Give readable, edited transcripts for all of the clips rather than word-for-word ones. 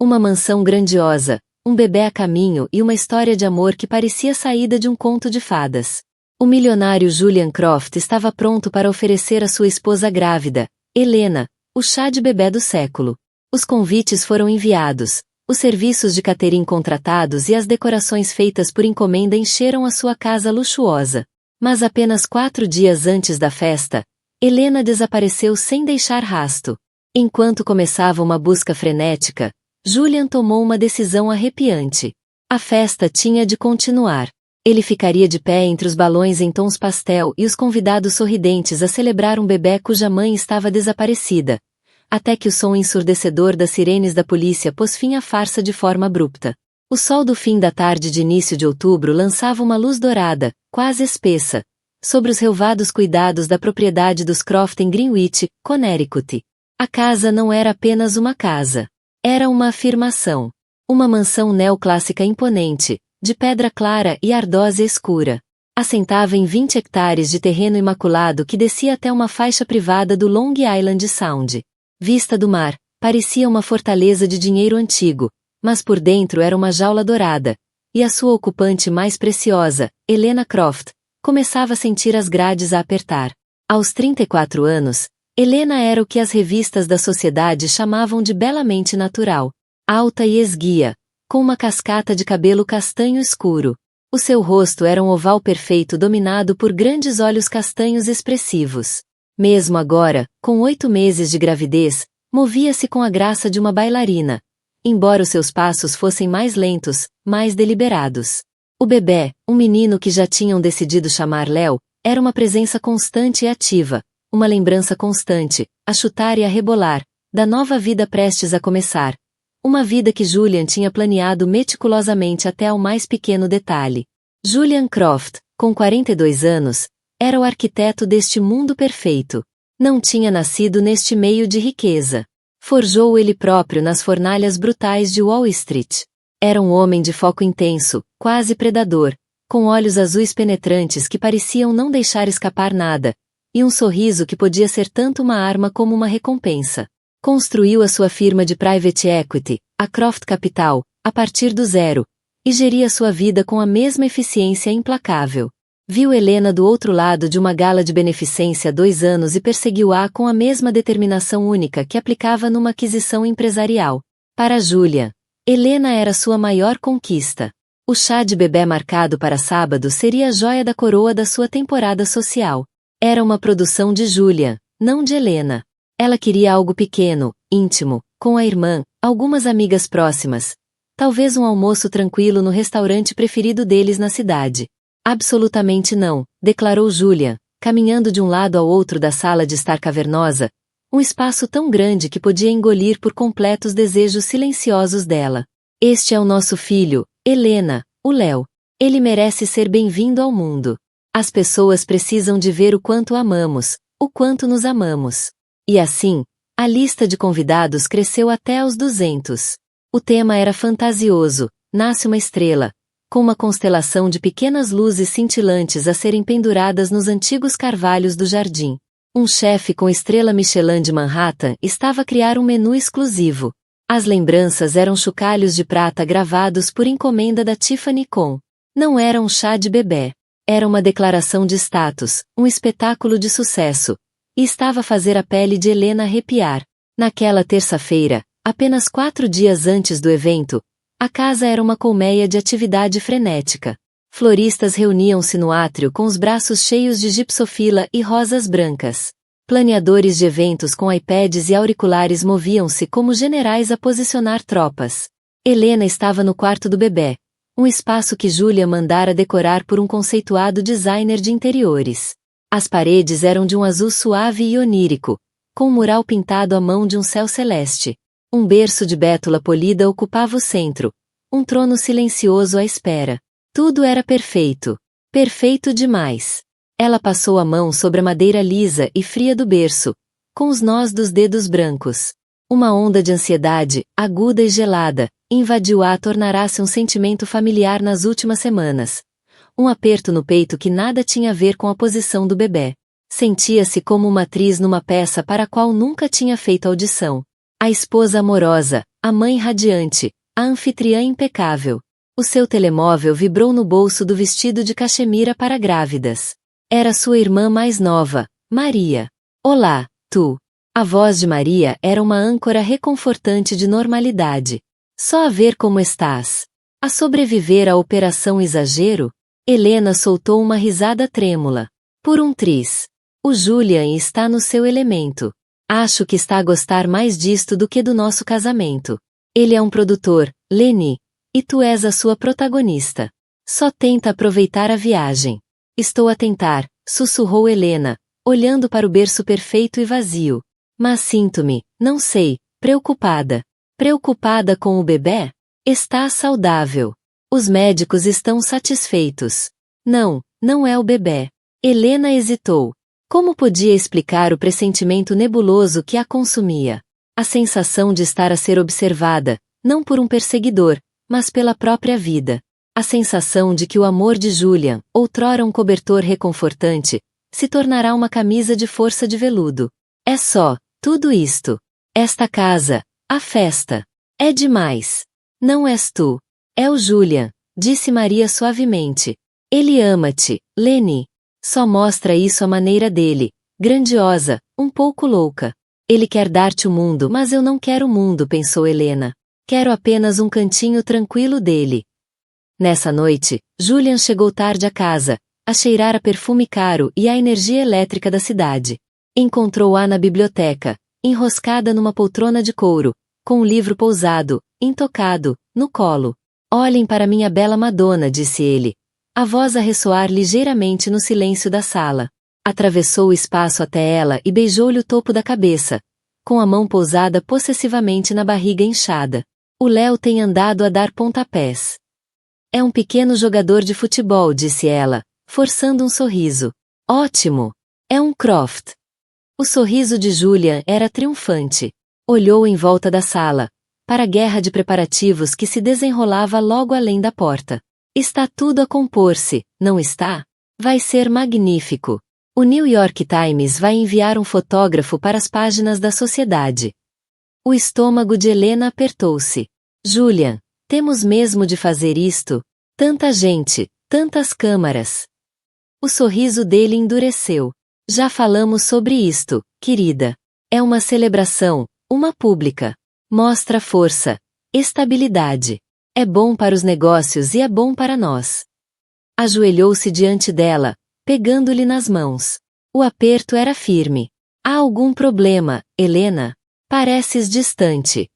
Uma mansão grandiosa, um bebê a caminho e uma história de amor que parecia saída de um conto de fadas. O milionário Julian Croft estava pronto para oferecer à sua esposa grávida, Helena, o chá de bebê do século. Os convites foram enviados, os serviços de catering contratados e as decorações feitas por encomenda encheram a sua casa luxuosa. Mas apenas 4 dias antes da festa, Helena desapareceu sem deixar rasto. Enquanto começava uma busca frenética, Julian tomou uma decisão arrepiante. A festa tinha de continuar. Ele ficaria de pé entre os balões em tons pastel e os convidados sorridentes a celebrar um bebê cuja mãe estava desaparecida, até que o som ensurdecedor das sirenes da polícia pôs fim à farsa de forma abrupta. O sol do fim da tarde de início de outubro lançava uma luz dourada, quase espessa, sobre os relvados cuidados da propriedade dos Croft em Greenwich, Connecticut. A casa não era apenas uma casa. Era uma afirmação. Uma mansão neoclássica imponente, de pedra clara e ardósia escura. Assentava em 20 hectares de terreno imaculado que descia até uma faixa privada do Long Island Sound. Vista do mar, parecia uma fortaleza de dinheiro antigo, mas por dentro era uma jaula dourada, e a sua ocupante mais preciosa, Helena Croft, começava a sentir as grades a apertar. Aos 34 anos, Helena era o que as revistas da sociedade chamavam de belamente natural. Alta e esguia, com uma cascata de cabelo castanho escuro. O seu rosto era um oval perfeito dominado por grandes olhos castanhos expressivos. Mesmo agora, com 8 meses de gravidez, movia-se com a graça de uma bailarina, embora os seus passos fossem mais lentos, mais deliberados. O bebê, um menino que já tinham decidido chamar Léo, era uma presença constante e ativa, uma lembrança constante, a chutar e a rebolar, da nova vida prestes a começar. Uma vida que Julian tinha planeado meticulosamente até ao mais pequeno detalhe. Julian Croft, com 42 anos, era o arquiteto deste mundo perfeito. Não tinha nascido neste meio de riqueza. Forjou ele próprio nas fornalhas brutais de Wall Street. Era um homem de foco intenso, quase predador, com olhos azuis penetrantes que pareciam não deixar escapar nada, e um sorriso que podia ser tanto uma arma como uma recompensa. Construiu a sua firma de private equity, a Croft Capital, a partir do zero, e geria sua vida com a mesma eficiência implacável. Viu Helena do outro lado de uma gala de beneficência há 2 anos e perseguiu-a com a mesma determinação única que aplicava numa aquisição empresarial. Para Julian, Helena era sua maior conquista. O chá de bebê marcado para sábado seria a joia da coroa da sua temporada social. Era uma produção de Julian, não de Helena. Ela queria algo pequeno, íntimo, com a irmã, algumas amigas próximas. Talvez um almoço tranquilo no restaurante preferido deles na cidade. Absolutamente não, declarou Julian, caminhando de um lado ao outro da sala de estar cavernosa, um espaço tão grande que podia engolir por completo os desejos silenciosos dela. Este é o nosso filho, Helena, o Léo. Ele merece ser bem-vindo ao mundo. As pessoas precisam de ver o quanto amamos, o quanto nos amamos. E assim, a lista de convidados cresceu até aos 200. O tema era fantasioso, nasce uma estrela, com uma constelação de pequenas luzes cintilantes a serem penduradas nos antigos carvalhos do jardim. Um chefe com estrela Michelin de Manhattan estava a criar um menu exclusivo. As lembranças eram chocalhos de prata gravados por encomenda da Tiffany Com. Não era um chá de bebê. Era uma declaração de status, um espetáculo de sucesso. E estava a fazer a pele de Helena arrepiar. Naquela terça-feira, apenas 4 dias antes do evento, a casa era uma colmeia de atividade frenética. Floristas reuniam-se no átrio com os braços cheios de gipsofila e rosas brancas. Planeadores de eventos com iPads e auriculares moviam-se como generais a posicionar tropas. Helena estava no quarto do bebê, um espaço que Julia mandara decorar por um conceituado designer de interiores. As paredes eram de um azul suave e onírico, com um mural pintado à mão de um céu celeste. Um berço de bétula polida ocupava o centro, um trono silencioso à espera. Tudo era perfeito. Perfeito demais. Ela passou a mão sobre a madeira lisa e fria do berço, com os nós dos dedos brancos. Uma onda de ansiedade, aguda e gelada, invadiu-a a tornar-se um sentimento familiar nas últimas semanas. Um aperto no peito que nada tinha a ver com a posição do bebê. Sentia-se como uma atriz numa peça para a qual nunca tinha feito audição. A esposa amorosa, a mãe radiante, a anfitriã impecável. O seu telemóvel vibrou no bolso do vestido de cachemira para grávidas. Era sua irmã mais nova, Maria. Olá, tu. A voz de Maria era uma âncora reconfortante de normalidade. Só a ver como estás. A sobreviver à Operação Exagero? Helena soltou uma risada trêmula. Por um triz. O Julian está no seu elemento. Acho que está a gostar mais disto do que do nosso casamento. Ele é um produtor, Leni, e tu és a sua protagonista. Só tenta aproveitar a viagem. Estou a tentar, sussurrou Helena, olhando para o berço perfeito e vazio. Mas sinto-me, não sei, preocupada. Preocupada com o bebê? Está saudável. Os médicos estão satisfeitos. Não, não é o bebê. Helena hesitou. Como podia explicar o pressentimento nebuloso que a consumia? A sensação de estar a ser observada, não por um perseguidor, mas pela própria vida. A sensação de que o amor de Julian, outrora um cobertor reconfortante, se tornará uma camisa de força de veludo. É só, tudo isto. Esta casa, a festa. É demais. Não és tu. É o Julian, disse Maria suavemente. Ele ama-te, Leni. Só mostra isso à maneira dele, grandiosa, um pouco louca. Ele quer dar-te o mundo, mas eu não quero o mundo, pensou Helena. Quero apenas um cantinho tranquilo dele. Nessa noite, Julian chegou tarde à casa, a cheirar a perfume caro e a energia elétrica da cidade. Encontrou-a na biblioteca, enroscada numa poltrona de couro, com um livro pousado, intocado, no colo. Olhem para minha bela Madonna, disse ele. A voz a ressoar ligeiramente no silêncio da sala. Atravessou o espaço até ela e beijou-lhe o topo da cabeça, com a mão pousada possessivamente na barriga inchada. O Léo tem andado a dar pontapés. É um pequeno jogador de futebol, disse ela, forçando um sorriso. Ótimo! É um Croft. O sorriso de Julian era triunfante. Olhou em volta da sala, para a guerra de preparativos que se desenrolava logo além da porta. Está tudo a compor-se, não está? Vai ser magnífico. O New York Times vai enviar um fotógrafo para as páginas da Sociedade. O estômago de Helena apertou-se. Julian, temos mesmo de fazer isto? Tanta gente, tantas câmaras. O sorriso dele endureceu. Já falamos sobre isto, querida. É uma celebração, uma pública. Mostra força, estabilidade. É bom para os negócios e é bom para nós. Ajoelhou-se diante dela, pegando-lhe nas mãos. O aperto era firme. Há algum problema, Helena? Pareces distante.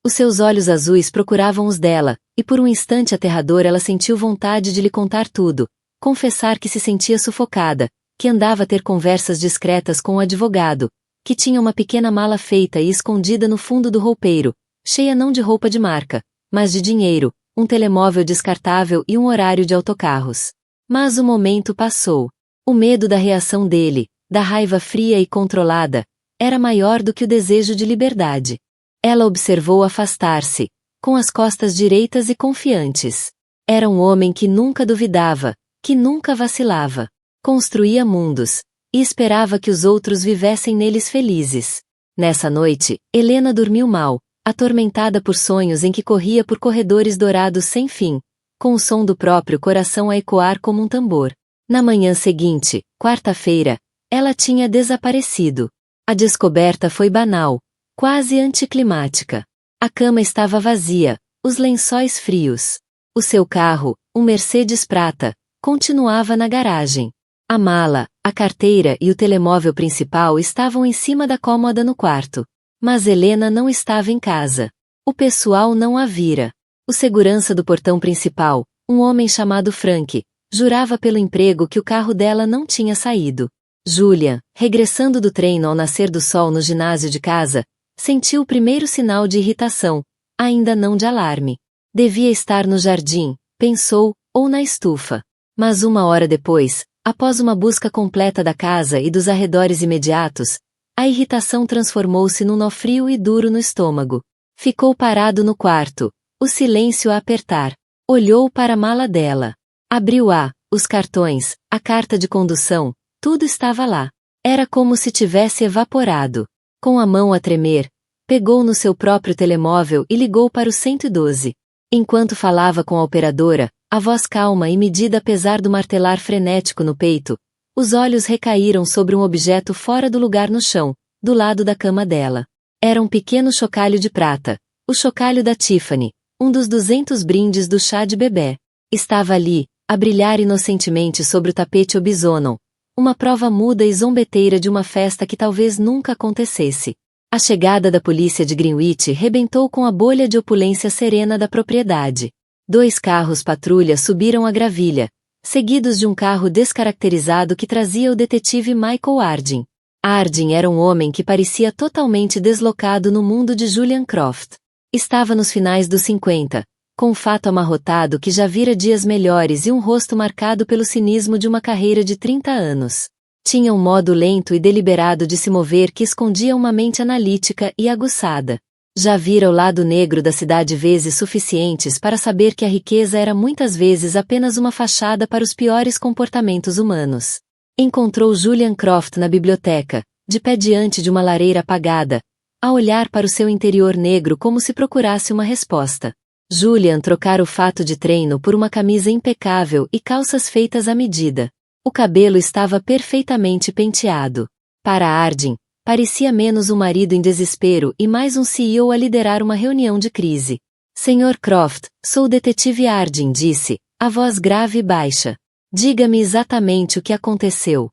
Os seus olhos azuis procuravam os dela, e por um instante aterrador ela sentiu vontade de lhe contar tudo, confessar que se sentia sufocada, que andava a ter conversas discretas com o advogado, que tinha uma pequena mala feita e escondida no fundo do roupeiro, cheia não de roupa de marca, mas de dinheiro, um telemóvel descartável e um horário de autocarros. Mas o momento passou. O medo da reação dele, da raiva fria e controlada, era maior do que o desejo de liberdade. Ela observou afastar-se, com as costas direitas e confiantes. Era um homem que nunca duvidava, que nunca vacilava. Construía mundos, e esperava que os outros vivessem neles felizes. Nessa noite, Helena dormiu mal, atormentada por sonhos em que corria por corredores dourados sem fim, com o som do próprio coração a ecoar como um tambor. Na manhã seguinte, quarta-feira, ela tinha desaparecido. A descoberta foi banal, quase anticlimática. A cama estava vazia, os lençóis frios. O seu carro, um Mercedes prata, continuava na garagem. A mala, a carteira e o telemóvel principal estavam em cima da cômoda no quarto. Mas Helena não estava em casa. O pessoal não a vira. O segurança do portão principal, um homem chamado Frank, jurava pelo emprego que o carro dela não tinha saído. Julian, regressando do treino ao nascer do sol no ginásio de casa, sentiu o primeiro sinal de irritação, ainda não de alarme. Devia estar no jardim, pensou, ou na estufa. Mas uma hora depois, após uma busca completa da casa e dos arredores imediatos, a irritação transformou-se num nó frio e duro no estômago. Ficou parado no quarto, o silêncio a apertar. Olhou para a mala dela. Abriu-a, os cartões, a carta de condução, tudo estava lá. Era como se tivesse evaporado. Com a mão a tremer, Pegou no seu próprio telemóvel e ligou para o 112. Enquanto falava com a operadora, a voz calma e medida apesar do martelar frenético no peito, os olhos recaíram sobre um objeto fora do lugar no chão, do lado da cama dela. Era um pequeno chocalho de prata, o chocalho da Tiffany, um dos 200 brindes do chá de bebê. Estava ali, a brilhar inocentemente sobre o tapete Obisonon, uma prova muda e zombeteira de uma festa que talvez nunca acontecesse. A chegada da polícia de Greenwich rebentou com a bolha de opulência serena da propriedade. 2 carros patrulha subiram a gravilha, seguidos de um carro descaracterizado que trazia o detetive Michael Ardin. Ardin era um homem que parecia totalmente deslocado no mundo de Julian Croft. Estava nos finais dos 50, com um fato amarrotado que já vira dias melhores e um rosto marcado pelo cinismo de uma carreira de 30 anos. Tinha um modo lento e deliberado de se mover que escondia uma mente analítica e aguçada. Já vira o lado negro da cidade vezes suficientes para saber que a riqueza era muitas vezes apenas uma fachada para os piores comportamentos humanos. Encontrou Julian Croft na biblioteca, de pé diante de uma lareira apagada, a olhar para o seu interior negro como se procurasse uma resposta. Julian trocara o fato de treino por uma camisa impecável e calças feitas à medida. O cabelo estava perfeitamente penteado. Para Ardin, parecia menos um marido em desespero e mais um CEO a liderar uma reunião de crise. Sr. Croft, sou o detetive Ardin, disse, a voz grave e baixa. Diga-me exatamente o que aconteceu.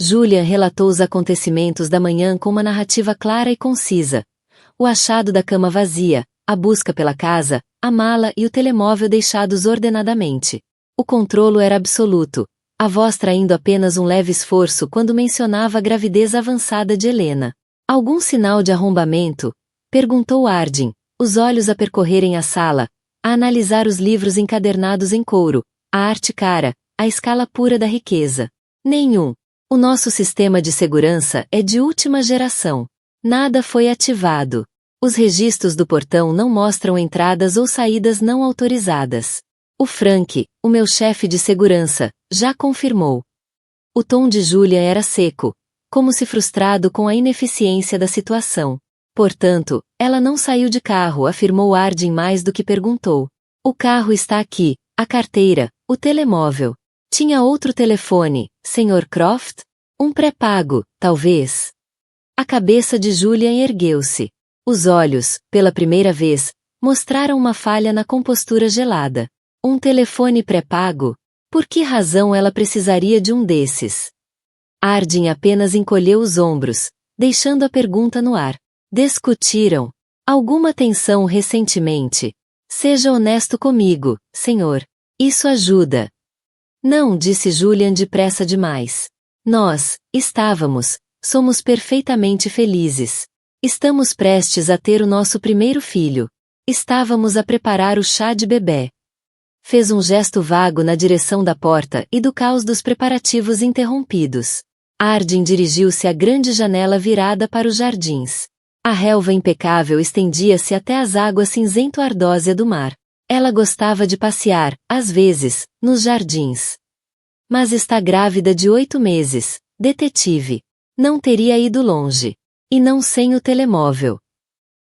Julian relatou os acontecimentos da manhã com uma narrativa clara e concisa. O achado da cama vazia, a busca pela casa, a mala e o telemóvel deixados ordenadamente. O controlo era absoluto, a voz traindo apenas um leve esforço quando mencionava a gravidez avançada de Helena. Algum sinal de arrombamento? Perguntou Ardin, os olhos a percorrerem a sala, a analisar os livros encadernados em couro, a arte cara, a escala pura da riqueza. Nenhum. O nosso sistema de segurança é de última geração. Nada foi ativado. Os registros do portão não mostram entradas ou saídas não autorizadas. O Frank, o meu chefe de segurança, já confirmou. O tom de Julian era seco, como se frustrado com a ineficiência da situação. Portanto, ela não saiu de carro, afirmou Ardin mais do que perguntou. O carro está aqui, a carteira, o telemóvel. Tinha outro telefone, Sr. Croft? Um pré-pago, talvez. A cabeça de Julian ergueu-se. Os olhos, pela primeira vez, mostraram uma falha na compostura gelada. Um telefone pré-pago? Por que razão ela precisaria de um desses? Ardin apenas encolheu os ombros, deixando a pergunta no ar. Discutiram alguma tensão recentemente? Seja honesto comigo, senhor. Isso ajuda. Não, disse Julian depressa demais. Nós somos perfeitamente felizes. Estamos prestes a ter o nosso primeiro filho. Estávamos a preparar o chá de bebê. Fez um gesto vago na direção da porta e do caos dos preparativos interrompidos. Ardin dirigiu-se à grande janela virada para os jardins. A relva impecável estendia-se até as águas cinzento-ardósia do mar. Ela gostava de passear, às vezes, nos jardins. Mas está grávida de 8 meses, detetive. Não teria ido longe. E não sem o telemóvel.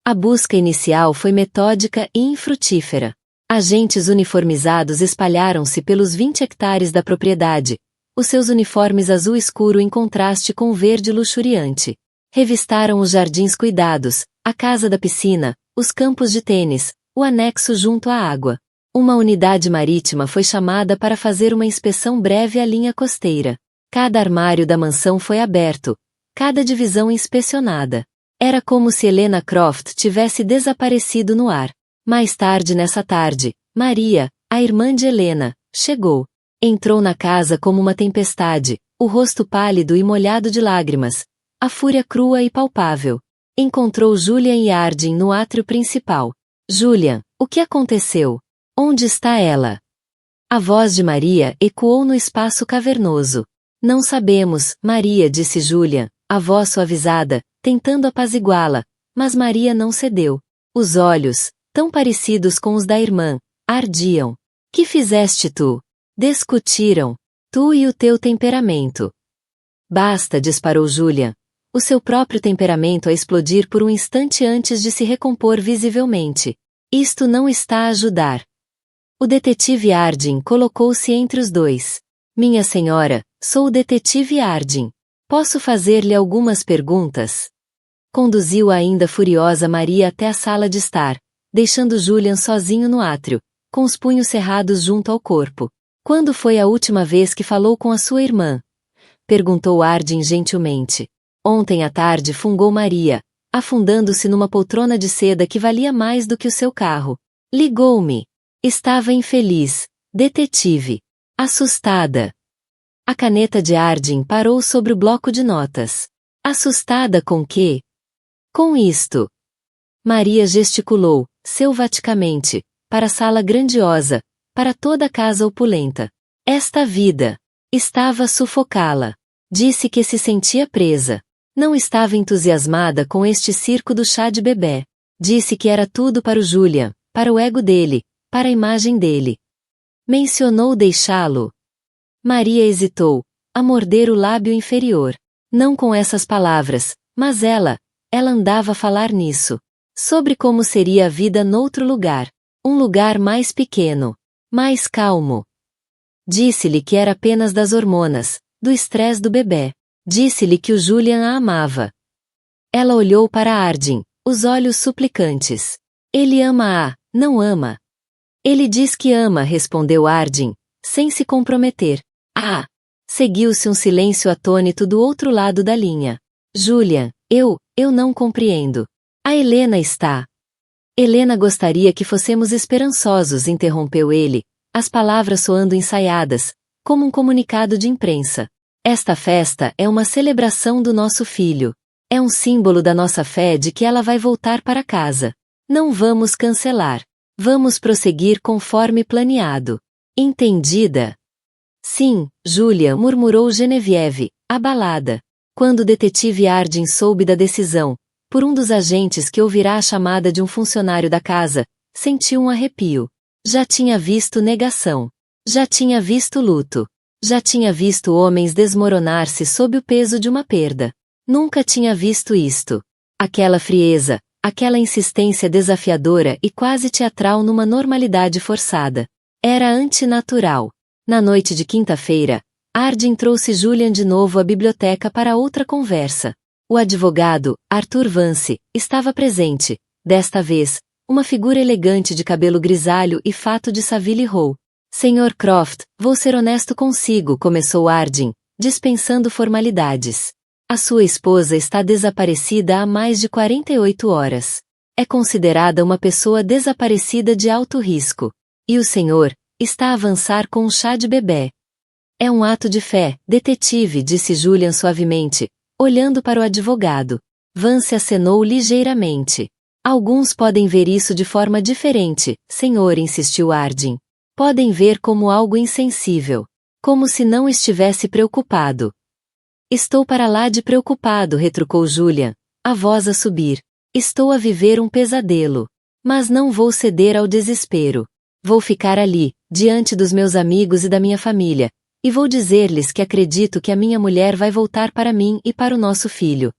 A busca inicial foi metódica e infrutífera. Agentes uniformizados espalharam-se pelos 20 hectares da propriedade, os seus uniformes azul escuro em contraste com o verde luxuriante. Revistaram os jardins cuidados, a casa da piscina, os campos de tênis, o anexo junto à água. Uma unidade marítima foi chamada para fazer uma inspeção breve à linha costeira. Cada armário da mansão foi aberto, cada divisão inspecionada. Era como se Helena Croft tivesse desaparecido no ar. Mais tarde nessa tarde, Maria, a irmã de Helena, chegou. Entrou na casa como uma tempestade, o rosto pálido e molhado de lágrimas, a fúria crua e palpável. Encontrou Julian e Ardin no átrio principal. Julian, o que aconteceu? Onde está ela? A voz de Maria ecoou no espaço cavernoso. Não sabemos, Maria, disse Julian, a voz suavizada, tentando apaziguá-la, mas Maria não cedeu. Os olhos, tão parecidos com os da irmã, ardiam. Que fizeste tu? Discutiram. Tu e o teu temperamento. Basta, disparou Julian. o seu próprio temperamento a explodir por um instante antes de se recompor visivelmente. Isto não está a ajudar. O detetive Hardin colocou-se entre os dois. Minha senhora, sou o detetive Hardin. Posso fazer-lhe algumas perguntas? Conduziu a ainda furiosa Maria até a sala de estar, deixando Julian sozinho no átrio, com os punhos cerrados junto ao corpo. Quando foi a última vez que falou com a sua irmã? Perguntou Hardin gentilmente. Ontem à tarde, fungou Maria, afundando-se numa poltrona de seda que valia mais do que o seu carro. Ligou-me. Estava infeliz, detetive. Assustada. A caneta de Hardin parou sobre o bloco de notas. Assustada com quê? Com isto. Maria gesticulou, selvaticamente, para a sala grandiosa, para toda a casa opulenta. Esta vida estava a sufocá-la. Disse que se sentia presa. Não estava entusiasmada com este circo do chá de bebê. Disse que era tudo para o Julian, para o ego dele, para a imagem dele. Mencionou deixá-lo. Maria hesitou, a morder o lábio inferior. Não com essas palavras, mas ela andava a falar nisso. Sobre como seria a vida noutro lugar. Um lugar mais pequeno. Mais calmo. Disse-lhe que era apenas das hormonas, do estresse do bebê. Disse-lhe que o Julian a amava. Ela olhou para Hardin, os olhos suplicantes. Ele ama-a, não ama. Ele diz que ama, respondeu Hardin, sem se comprometer. Ah! Seguiu-se um silêncio atônito do outro lado da linha. Julian, eu não compreendo. A Helena está. Helena gostaria que fossemos esperançosos, interrompeu ele, as palavras soando ensaiadas, como um comunicado de imprensa. Esta festa é uma celebração do nosso filho. É um símbolo da nossa fé de que ela vai voltar para casa. Não vamos cancelar. Vamos prosseguir conforme planeado. Entendida? Sim, Julia, murmurou Genevieve, abalada. Quando o detetive Hardin soube da decisão, por um dos agentes que ouvirá a chamada de um funcionário da casa, sentiu um arrepio. Já tinha visto negação. Já tinha visto luto. Já tinha visto homens desmoronar-se sob o peso de uma perda. Nunca tinha visto isto. Aquela frieza, aquela insistência desafiadora e quase teatral numa normalidade forçada. Era antinatural. Na noite de quinta-feira, Hardin trouxe Julian de novo à biblioteca para outra conversa. O advogado, Arthur Vance, estava presente, desta vez, uma figura elegante de cabelo grisalho e fato de Savile Row. Sr. Croft, vou ser honesto consigo, começou Hardin, dispensando formalidades. A sua esposa está desaparecida há mais de 48 horas. É considerada uma pessoa desaparecida de alto risco. E o senhor está a avançar com um chá de bebê. É um ato de fé, detetive, disse Julian suavemente, olhando para o advogado. Vance acenou ligeiramente. Alguns podem ver isso de forma diferente, senhor, insistiu Hardin. Podem ver como algo insensível. Como se não estivesse preocupado. Estou para lá de preocupado, retrucou Julian, a voz a subir. Estou a viver um pesadelo. Mas não vou ceder ao desespero. Vou ficar ali, diante dos meus amigos e da minha família, e vou dizer-lhes que acredito que a minha mulher vai voltar para mim e para o nosso filho.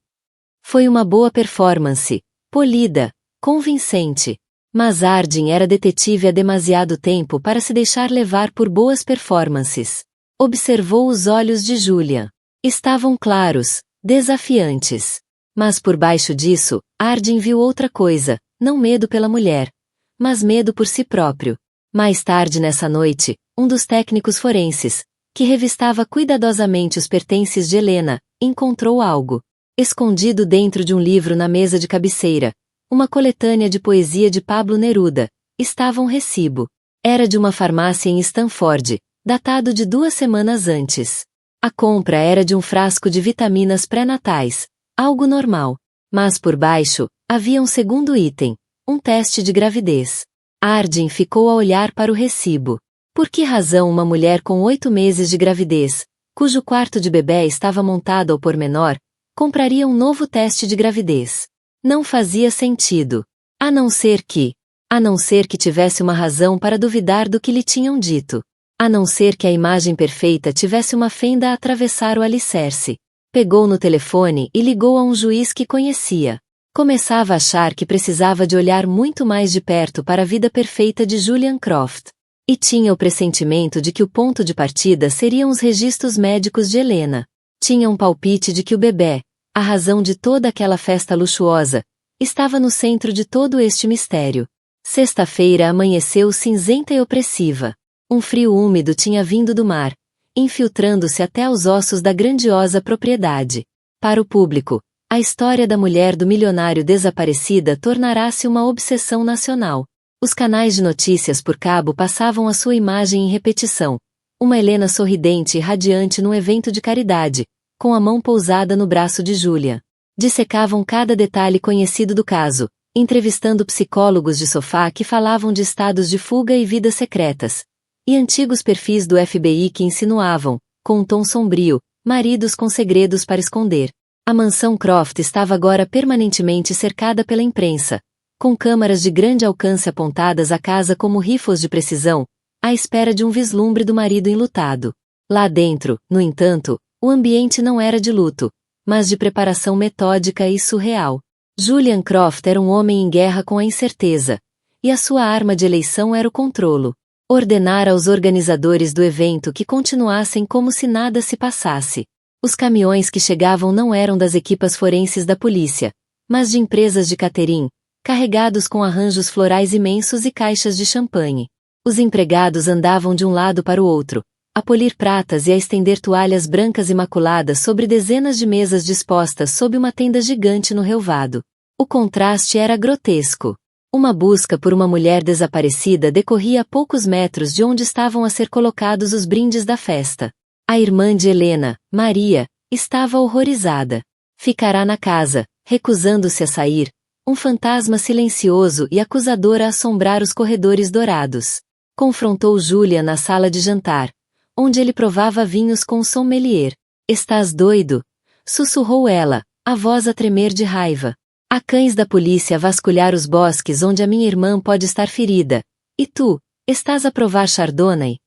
Foi uma boa performance, polida, convincente. Mas Hardin era detetive há demasiado tempo para se deixar levar por boas performances. Observou os olhos de Julian. Estavam claros, desafiantes. Mas por baixo disso, Hardin viu outra coisa, não medo pela mulher, mas medo por si próprio. Mais tarde nessa noite, um dos técnicos forenses, que revistava cuidadosamente os pertences de Helena, encontrou algo. Escondido dentro de um livro na mesa de cabeceira, uma coletânea de poesia de Pablo Neruda, estava um recibo. Era de uma farmácia em Stanford, datado de 2 semanas antes. A compra era de um frasco de vitaminas pré-natais, algo normal. Mas por baixo, havia um segundo item, um teste de gravidez. Hardin ficou a olhar para o recibo. Por que razão uma mulher com 8 meses de gravidez, cujo quarto de bebê estava montado ao pormenor, compraria um novo teste de gravidez? Não fazia sentido. A não ser que tivesse uma razão para duvidar do que lhe tinham dito. A não ser que a imagem perfeita tivesse uma fenda a atravessar o alicerce. Pegou no telefone e ligou a um juiz que conhecia. Começava a achar que precisava de olhar muito mais de perto para a vida perfeita de Julian Croft. E tinha o pressentimento de que o ponto de partida seriam os registros médicos de Helena. Tinha um palpite de que o bebê, a razão de toda aquela festa luxuosa, estava no centro de todo este mistério. Sexta-feira amanheceu cinzenta e opressiva. Um frio úmido tinha vindo do mar, infiltrando-se até aos ossos da grandiosa propriedade. Para o público, a história da mulher do milionário desaparecida tornará-se uma obsessão nacional. Os canais de notícias por cabo passavam a sua imagem em repetição. Uma Helena sorridente e radiante num evento de caridade, com a mão pousada no braço de Julian. Dissecavam cada detalhe conhecido do caso, entrevistando psicólogos de sofá que falavam de estados de fuga e vidas secretas, e antigos perfis do FBI que insinuavam, com um tom sombrio, maridos com segredos para esconder. A mansão Croft estava agora permanentemente cercada pela imprensa, com câmaras de grande alcance apontadas à casa como rifles de precisão, à espera de um vislumbre do marido enlutado. Lá dentro, no entanto, o ambiente não era de luto, mas de preparação metódica e surreal. Julian Croft era um homem em guerra com a incerteza, e a sua arma de eleição era o controlo. Ordenara aos organizadores do evento que continuassem como se nada se passasse. Os caminhões que chegavam não eram das equipas forenses da polícia, mas de empresas de catering, carregados com arranjos florais imensos e caixas de champanhe. Os empregados andavam de um lado para o outro, a polir pratas e a estender toalhas brancas imaculadas sobre dezenas de mesas dispostas sob uma tenda gigante no relvado. O contraste era grotesco. Uma busca por uma mulher desaparecida decorria a poucos metros de onde estavam a ser colocados os brindes da festa. A irmã de Helena, Maria, estava horrorizada. Ficará na casa, recusando-se a sair, um fantasma silencioso e acusador a assombrar os corredores dourados. Confrontou Julian na sala de jantar, onde ele provava vinhos com o sommelier. Estás doido? Sussurrou ela, a voz a tremer de raiva. Há cães da polícia a vasculhar os bosques onde a minha irmã pode estar ferida. E tu, estás a provar Chardonnay?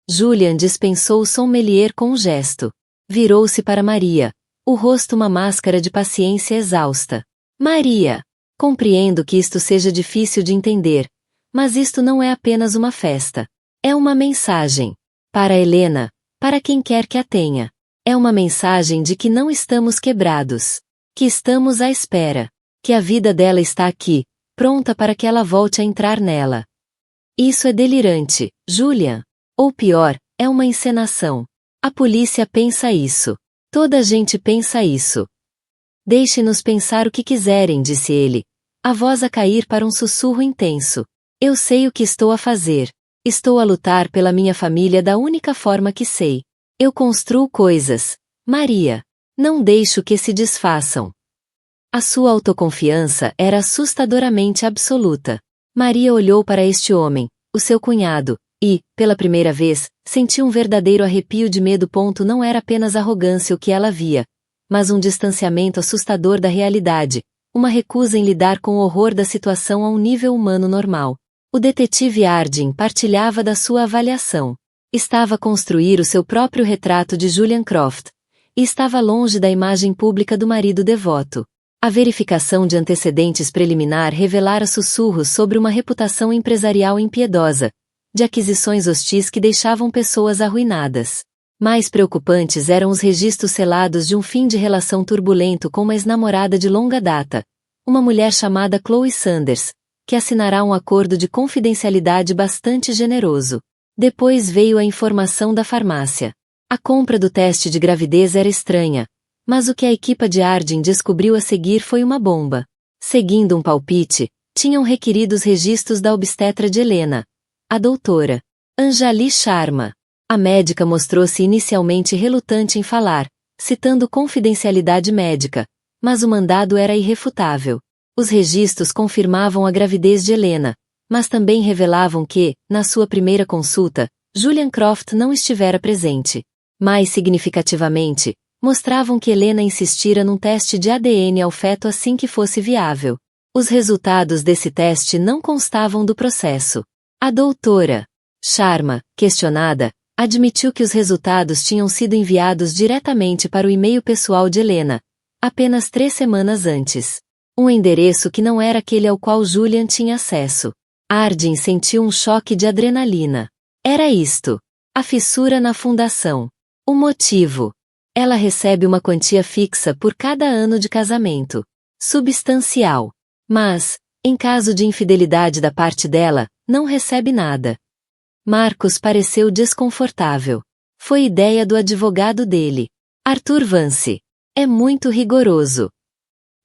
Julian dispensou o sommelier com um gesto. Virou-se para Maria, o rosto uma máscara de paciência exausta. Maria, compreendo que isto seja difícil de entender, mas isto não é apenas uma festa. É uma mensagem. Para Helena, para quem quer que a tenha. É uma mensagem de que não estamos quebrados. Que estamos à espera. Que a vida dela está aqui, pronta para que ela volte a entrar nela. Isso é delirante, Julian. Ou pior, é uma encenação. A polícia pensa isso. Toda a gente pensa isso. Deixe-nos pensar o que quiserem, disse ele, a voz a cair para um sussurro intenso. Eu sei o que estou a fazer. Estou a lutar pela minha família da única forma que sei. Eu construo coisas. Maria. Não deixo que se desfaçam. A sua autoconfiança era assustadoramente absoluta. Maria olhou para este homem, o seu cunhado, e, pela primeira vez, sentiu um verdadeiro arrepio de medo. Não era apenas arrogância o que ela via, mas um distanciamento assustador da realidade, uma recusa em lidar com o horror da situação a um nível humano normal. O detetive Harding partilhava da sua avaliação. Estava a construir o seu próprio retrato de Julian Croft, e estava longe da imagem pública do marido devoto. A verificação de antecedentes preliminar revelara sussurros sobre uma reputação empresarial impiedosa, de aquisições hostis que deixavam pessoas arruinadas. Mais preocupantes eram os registros selados de um fim de relação turbulento com uma ex-namorada de longa data, uma mulher chamada Chloe Sanders, que assinará um acordo de confidencialidade bastante generoso. Depois veio a informação da farmácia. A compra do teste de gravidez era estranha, mas o que a equipa de Harding descobriu a seguir foi uma bomba. Seguindo um palpite, tinham requerido os registros da obstetra de Helena, a doutora Anjali Sharma. A médica mostrou-se inicialmente relutante em falar, citando confidencialidade médica, mas o mandado era irrefutável. Os registros confirmavam a gravidez de Helena, mas também revelavam que, na sua primeira consulta, Julian Croft não estivera presente. Mais significativamente, mostravam que Helena insistira num teste de ADN ao feto assim que fosse viável. Os resultados desse teste não constavam do processo. A doutora Sharma, questionada, Admitiu que os resultados tinham sido enviados diretamente para o e-mail pessoal de Helena, apenas 3 semanas antes. Um endereço que não era aquele ao qual Julian tinha acesso. Arden sentiu um choque de adrenalina. Era isto. A fissura na fundação. O motivo. Ela recebe uma quantia fixa por cada ano de casamento. Substancial. Mas, em caso de infidelidade da parte dela, não recebe nada. Marcos pareceu desconfortável. Foi ideia do advogado dele. Arthur Vance. É muito rigoroso.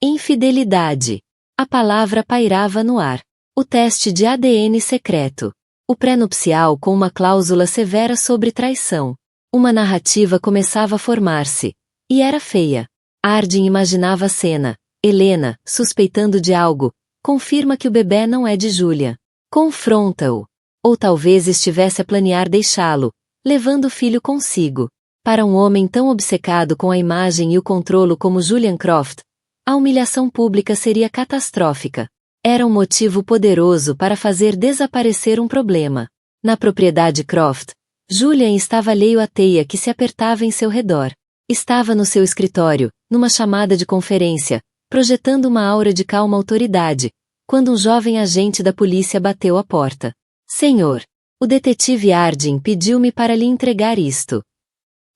Infidelidade. A palavra pairava no ar. O teste de ADN secreto. O pré-nupcial com uma cláusula severa sobre traição. Uma narrativa começava a formar-se. E era feia. Arden imaginava a cena. Helena, suspeitando de algo, confirma que o bebê não é de Julian. Confronta-o. Ou talvez estivesse a planear deixá-lo, levando o filho consigo. Para um homem tão obcecado com a imagem e o controlo como Julian Croft, a humilhação pública seria catastrófica. Era um motivo poderoso para fazer desaparecer um problema. Na propriedade Croft, Julian estava alheio à teia que se apertava em seu redor. Estava no seu escritório, numa chamada de conferência, projetando uma aura de calma autoridade, quando um jovem agente da polícia bateu à porta. Senhor, o detetive Arden pediu-me para lhe entregar isto.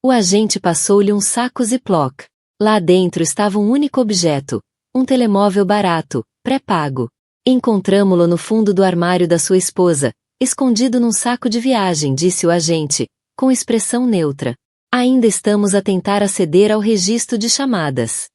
O agente passou-lhe um saco Ziploc. Lá dentro estava um único objeto, um telemóvel barato, pré-pago. Encontramo-lo no fundo do armário da sua esposa, escondido num saco de viagem, disse o agente, com expressão neutra. Ainda estamos a tentar aceder ao registro de chamadas.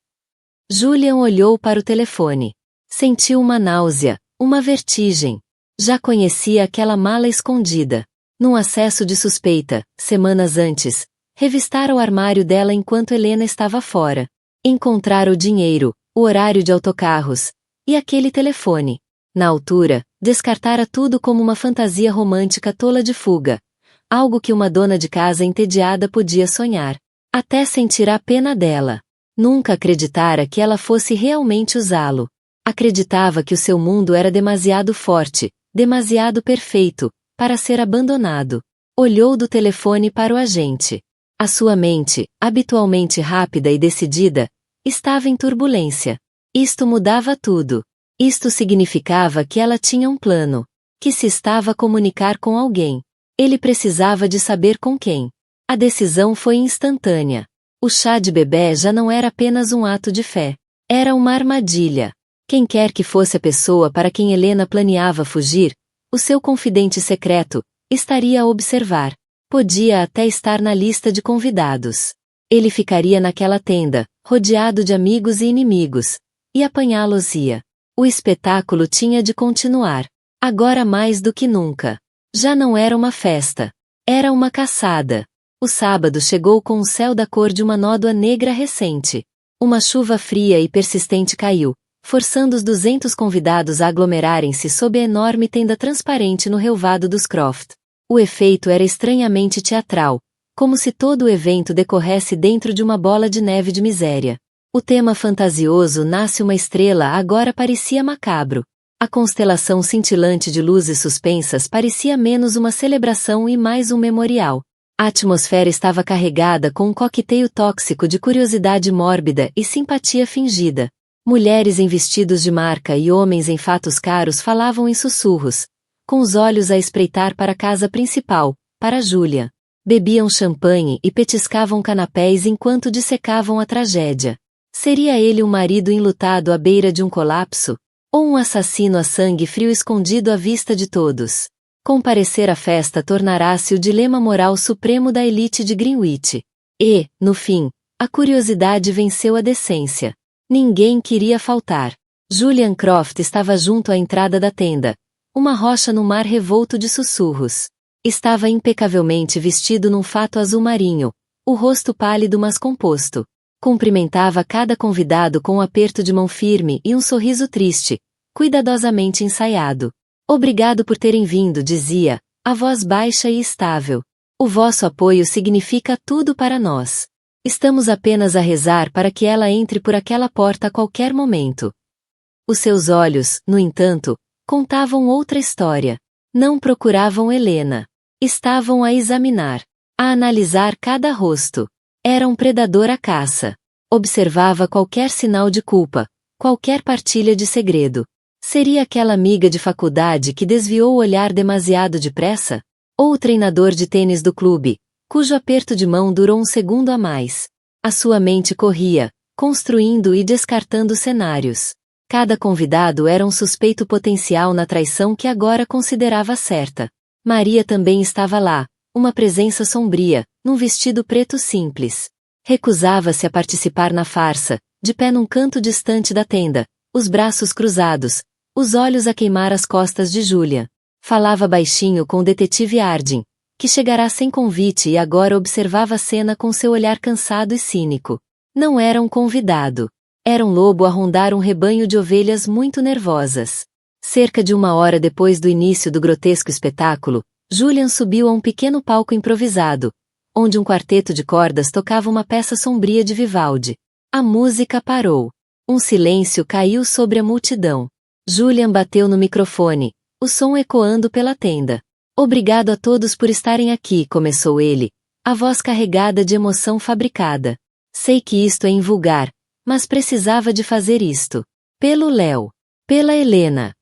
Julian olhou para o telefone. Sentiu uma náusea, uma vertigem. Já conhecia aquela mala escondida. Num acesso de suspeita, semanas antes, revistara o armário dela enquanto Helena estava fora. Encontrara o dinheiro, o horário de autocarros, e aquele telefone. Na altura, descartara tudo como uma fantasia romântica tola de fuga. Algo que uma dona de casa entediada podia sonhar. Até sentirá pena dela. Nunca acreditara que ela fosse realmente usá-lo. Acreditava que o seu mundo era demasiado forte, demasiado perfeito, para ser abandonado. Olhou do telefone para o agente. A sua mente, habitualmente rápida e decidida, estava em turbulência. Isto mudava tudo. Isto significava que ela tinha um plano, que se estava a comunicar com alguém. Ele precisava de saber com quem. A decisão foi instantânea. O chá de bebê já não era apenas um ato de fé. Era uma armadilha. Quem quer que fosse a pessoa para quem Helena planeava fugir, o seu confidente secreto, estaria a observar. Podia até estar na lista de convidados. Ele ficaria naquela tenda, rodeado de amigos e inimigos, e apanhá-los-ia. O espetáculo tinha de continuar. Agora mais do que nunca. Já não era uma festa. Era uma caçada. O sábado chegou com o céu da cor de uma nódoa negra recente. Uma chuva fria e persistente caiu, forçando os 200 convidados a aglomerarem-se sob a enorme tenda transparente no relvado dos Croft. O efeito era estranhamente teatral, como se todo o evento decorresse dentro de uma bola de neve de miséria. O tema fantasioso Nasce uma Estrela agora parecia macabro. A constelação cintilante de luzes suspensas parecia menos uma celebração e mais um memorial. A atmosfera estava carregada com um coquetel tóxico de curiosidade mórbida e simpatia fingida. Mulheres em vestidos de marca e homens em fatos caros falavam em sussurros, com os olhos a espreitar para a casa principal, para Julia. Bebiam champanhe e petiscavam canapés enquanto dissecavam a tragédia. Seria ele um marido enlutado à beira de um colapso? Ou um assassino a sangue frio escondido à vista de todos? Comparecer à festa tornará-se o dilema moral supremo da elite de Greenwich. E, no fim, a curiosidade venceu a decência. Ninguém queria faltar. Julian Croft estava junto à entrada da tenda, uma rocha no mar revolto de sussurros. Estava impecavelmente vestido num fato azul marinho, o rosto pálido mas composto. Cumprimentava cada convidado com um aperto de mão firme e um sorriso triste, cuidadosamente ensaiado. Obrigado por terem vindo, dizia, a voz baixa e estável. O vosso apoio significa tudo para nós. Estamos apenas a rezar para que ela entre por aquela porta a qualquer momento. Os seus olhos, no entanto, contavam outra história. Não procuravam Helena. Estavam a examinar. a analisar cada rosto. Era um predador à caça. Observava qualquer sinal de culpa, qualquer partilha de segredo. Seria aquela amiga de faculdade que desviou o olhar demasiado depressa? Ou o treinador de tênis do clube, cujo aperto de mão durou um segundo a mais? A sua mente corria, construindo e descartando cenários. Cada convidado era um suspeito potencial na traição que agora considerava certa. Maria também estava lá, uma presença sombria, num vestido preto simples. Recusava-se a participar na farsa, de pé num canto distante da tenda, os braços cruzados, os olhos a queimar as costas de Julian. Falava baixinho com o detetive Harding, que chegará sem convite e agora observava a cena com seu olhar cansado e cínico. Não era um convidado. Era um lobo a rondar um rebanho de ovelhas muito nervosas. Cerca de 1 hora depois do início do grotesco espetáculo, Julian subiu a um pequeno palco improvisado, onde um quarteto de cordas tocava uma peça sombria de Vivaldi. A música parou. Um silêncio caiu sobre a multidão. Julian bateu no microfone, o som ecoando pela tenda. Obrigado a todos por estarem aqui, começou ele, a voz carregada de emoção fabricada. Sei que isto é invulgar, mas precisava de fazer isto. Pelo Léo. Pela Helena.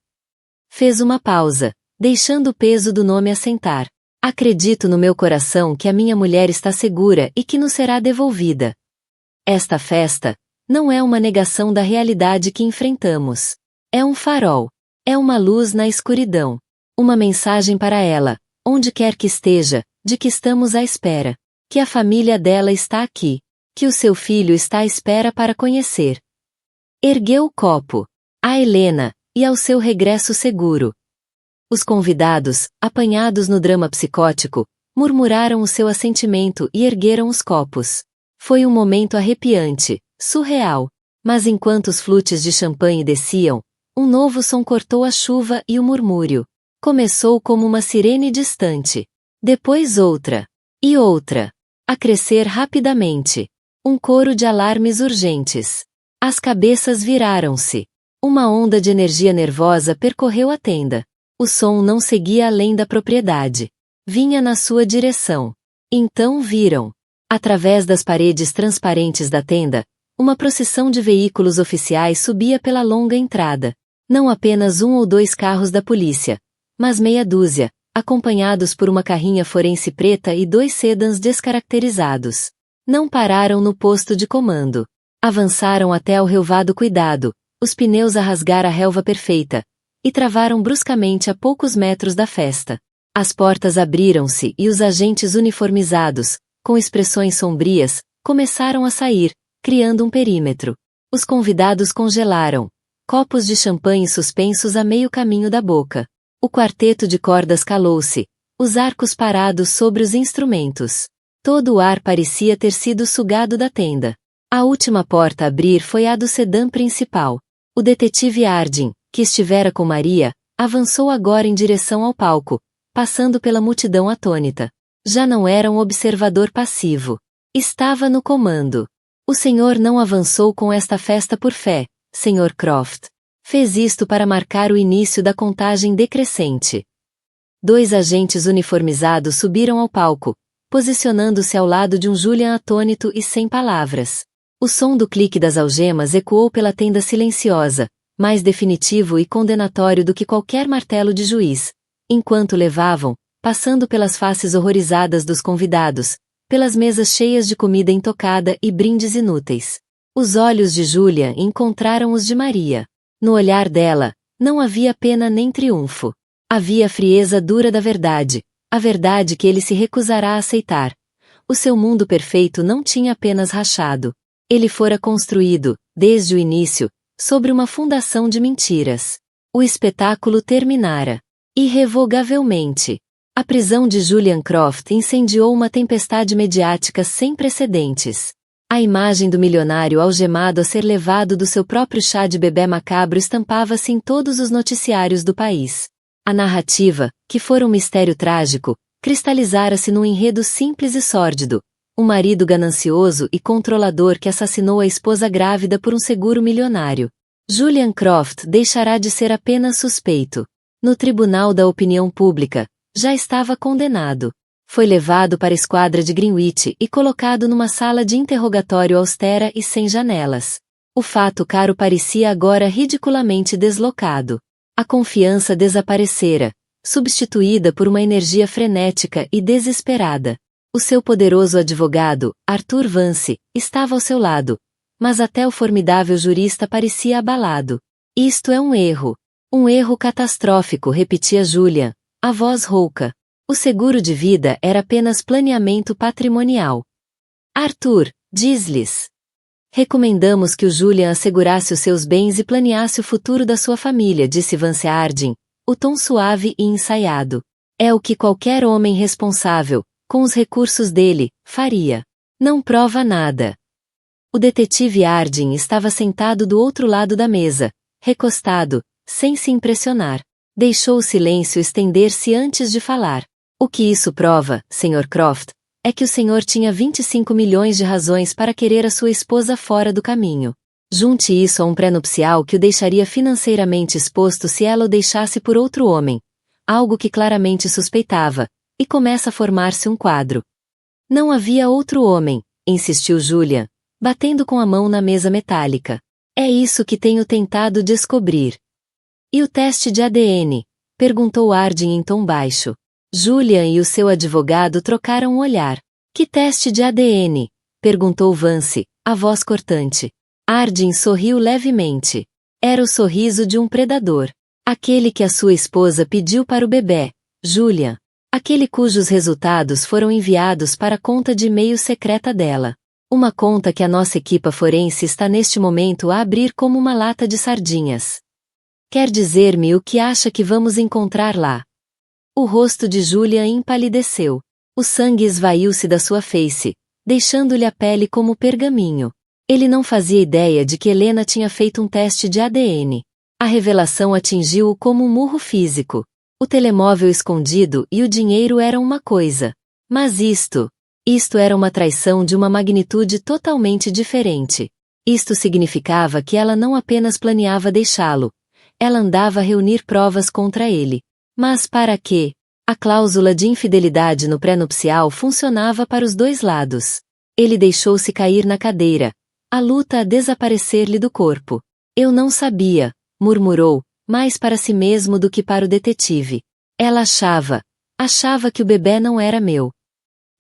Fez uma pausa, deixando o peso do nome assentar. Acredito no meu coração que a minha mulher está segura e que nos será devolvida. Esta festa não é uma negação da realidade que enfrentamos. É um farol. É uma luz na escuridão. Uma mensagem para ela, onde quer que esteja, de que estamos à espera. Que a família dela está aqui. Que o seu filho está à espera para conhecer. Ergueu o copo. A Helena, e ao seu regresso seguro. Os convidados, apanhados no drama psicótico, murmuraram o seu assentimento e ergueram os copos. Foi um momento arrepiante, surreal. Mas enquanto os flutes de champanhe desciam, um novo som cortou a chuva e o murmúrio. Começou como uma sirene distante. Depois outra. E outra. A crescer rapidamente. Um coro de alarmes urgentes. As cabeças viraram-se. Uma onda de energia nervosa percorreu a tenda. O som não seguia além da propriedade. Vinha na sua direção. Então viram. Através das paredes transparentes da tenda, uma procissão de veículos oficiais subia pela longa entrada. Não apenas 1 ou 2 carros da polícia, mas meia dúzia, acompanhados por uma carrinha forense preta e 2 sedãs descaracterizados. Não pararam no posto de comando. Avançaram até ao relvado cuidado, os pneus a rasgar a relva perfeita, e travaram bruscamente a poucos metros da festa. As portas abriram-se e os agentes uniformizados, com expressões sombrias, começaram a sair, criando um perímetro. Os convidados congelaram. Copos de champanhe suspensos a meio caminho da boca. O quarteto de cordas calou-se, os arcos parados sobre os instrumentos. Todo o ar parecia ter sido sugado da tenda. A última porta a abrir foi a do sedã principal. O detetive Harding, que estivera com Maria, avançou agora em direção ao palco, passando pela multidão atônita. Já não era um observador passivo. Estava no comando. O senhor não avançou com esta festa por fé, Sr. Croft. Fez isto para marcar o início da contagem decrescente. 2 agentes uniformizados subiram ao palco, posicionando-se ao lado de um Julian atônito e sem palavras. O som do clique das algemas ecoou pela tenda silenciosa, mais definitivo e condenatório do que qualquer martelo de juiz, enquanto levavam, passando pelas faces horrorizadas dos convidados, pelas mesas cheias de comida intocada e brindes inúteis. Os olhos de Julian encontraram os de Maria. No olhar dela, não havia pena nem triunfo. Havia a frieza dura da verdade, a verdade que ele se recusará a aceitar. O seu mundo perfeito não tinha apenas rachado. Ele fora construído, desde o início, sobre uma fundação de mentiras. O espetáculo terminara. Irrevogavelmente. A prisão de Julian Croft incendiou uma tempestade mediática sem precedentes. A imagem do milionário algemado a ser levado do seu próprio chá de bebê macabro estampava-se em todos os noticiários do país. A narrativa, que fora um mistério trágico, cristalizara-se num enredo simples e sórdido. Um marido ganancioso e controlador que assassinou a esposa grávida por um seguro milionário. Julian Croft deixará de ser apenas suspeito. No tribunal da opinião pública, já estava condenado. Foi levado para a esquadra de Greenwich e colocado numa sala de interrogatório austera e sem janelas. O fato caro parecia agora ridiculamente deslocado. A confiança desaparecera, substituída por uma energia frenética e desesperada. O seu poderoso advogado, Arthur Vance, estava ao seu lado, mas até o formidável jurista parecia abalado. Isto é um erro. Um erro catastrófico, repetia Julian, a voz rouca. O seguro de vida era apenas planeamento patrimonial. Arthur, diz-lhes. Recomendamos que o Julian assegurasse os seus bens e planeasse o futuro da sua família, disse Vance Harding, o tom suave e ensaiado. É o que qualquer homem responsável, com os recursos dele, faria. Não prova nada. O detetive Harding estava sentado do outro lado da mesa, recostado, sem se impressionar. Deixou o silêncio estender-se antes de falar. O que isso prova, Sr. Croft, é que o senhor tinha 25 milhões de razões para querer a sua esposa fora do caminho. Junte isso a um pré-nupcial que o deixaria financeiramente exposto se ela o deixasse por outro homem, algo que claramente suspeitava, e começa a formar-se um quadro. Não havia outro homem, insistiu Julian, batendo com a mão na mesa metálica. É isso que tenho tentado descobrir. E o teste de ADN? Perguntou Harding em tom baixo. Julian e o seu advogado trocaram um olhar. Que teste de ADN? Perguntou Vance, a voz cortante. Harding sorriu levemente. Era o sorriso de um predador. Aquele que a sua esposa pediu para o bebê, Julian. Aquele cujos resultados foram enviados para a conta de e-mail secreta dela. Uma conta que a nossa equipa forense está neste momento a abrir como uma lata de sardinhas. Quer dizer-me o que acha que vamos encontrar lá? O rosto de Julian empalideceu. O sangue esvaiu-se da sua face, deixando-lhe a pele como pergaminho. Ele não fazia ideia de que Helena tinha feito um teste de ADN. A revelação atingiu-o como um murro físico. O telemóvel escondido e o dinheiro eram uma coisa. Mas isto era uma traição de uma magnitude totalmente diferente. Isto significava que ela não apenas planeava deixá-lo, ela andava a reunir provas contra ele. Mas para quê? A cláusula de infidelidade no pré-nupcial funcionava para os dois lados. Ele deixou-se cair na cadeira, a luta a desaparecer-lhe do corpo. Eu não sabia, murmurou, mais para si mesmo do que para o detetive. Ela achava que o bebê não era meu.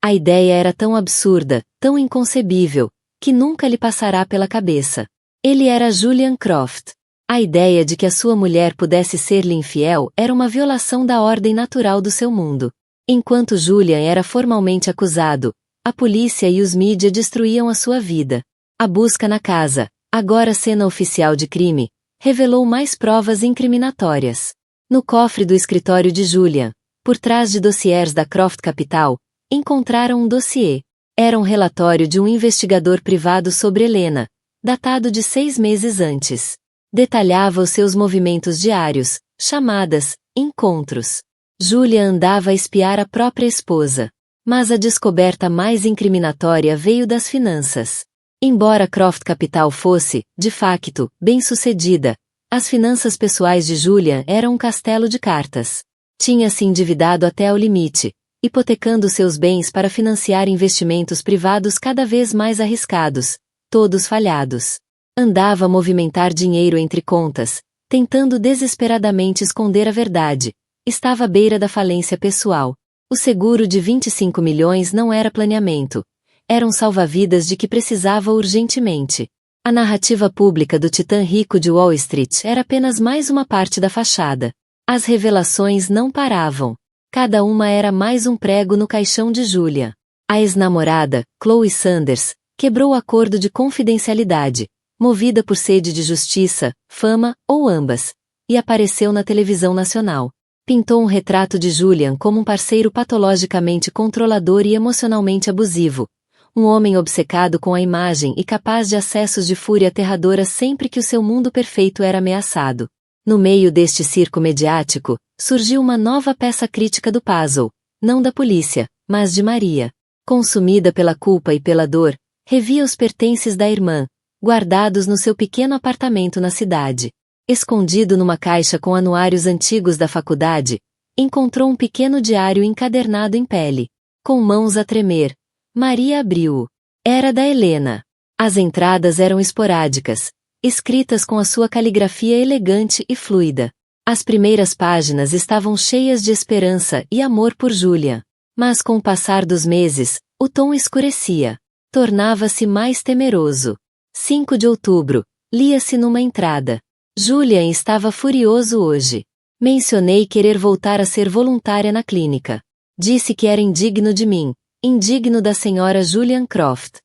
A ideia era tão absurda, tão inconcebível, que nunca lhe passará pela cabeça. Ele era Julian Croft. A ideia de que a sua mulher pudesse ser-lhe infiel era uma violação da ordem natural do seu mundo. Enquanto Julian era formalmente acusado, a polícia e os mídia destruíam a sua vida. A busca na casa, agora cena oficial de crime, revelou mais provas incriminatórias. No cofre do escritório de Julian, por trás de dossiês da Croft Capital, encontraram um dossiê. Era um relatório de um investigador privado sobre Helena, datado de 6 meses antes. Detalhava os seus movimentos diários, chamadas, encontros. Julian andava a espiar a própria esposa. Mas a descoberta mais incriminatória veio das finanças. Embora Croft Capital fosse, de facto, bem-sucedida, as finanças pessoais de Julian eram um castelo de cartas. Tinha se endividado até ao limite, hipotecando seus bens para financiar investimentos privados cada vez mais arriscados, todos falhados. Andava a movimentar dinheiro entre contas, tentando desesperadamente esconder a verdade. Estava à beira da falência pessoal. O seguro de 25 milhões não era planeamento. Era um salva-vidas de que precisava urgentemente. A narrativa pública do titã rico de Wall Street era apenas mais uma parte da fachada. As revelações não paravam. Cada uma era mais um prego no caixão de Julian. A ex-namorada, Chloe Sanders, quebrou o acordo de confidencialidade, movida por sede de justiça, fama, ou ambas, e apareceu na televisão nacional. Pintou um retrato de Julian como um parceiro patologicamente controlador e emocionalmente abusivo, um homem obcecado com a imagem e capaz de acessos de fúria aterradora sempre que o seu mundo perfeito era ameaçado. No meio deste circo mediático, surgiu uma nova peça crítica do puzzle, não da polícia, mas de Maria. Consumida pela culpa e pela dor, revia os pertences da irmã, guardados no seu pequeno apartamento na cidade. Escondido numa caixa com anuários antigos da faculdade, encontrou um pequeno diário encadernado em pele. Com mãos a tremer, Maria abriu-o. Era da Helena. As entradas eram esporádicas, escritas com a sua caligrafia elegante e fluida. As primeiras páginas estavam cheias de esperança e amor por Julian. Mas com o passar dos meses, o tom escurecia. Tornava-se mais temeroso. 5 de outubro, lia-se numa entrada. Julian estava furioso hoje. Mencionei querer voltar a ser voluntária na clínica. Disse que era indigno de mim, indigno da senhora Julian Croft.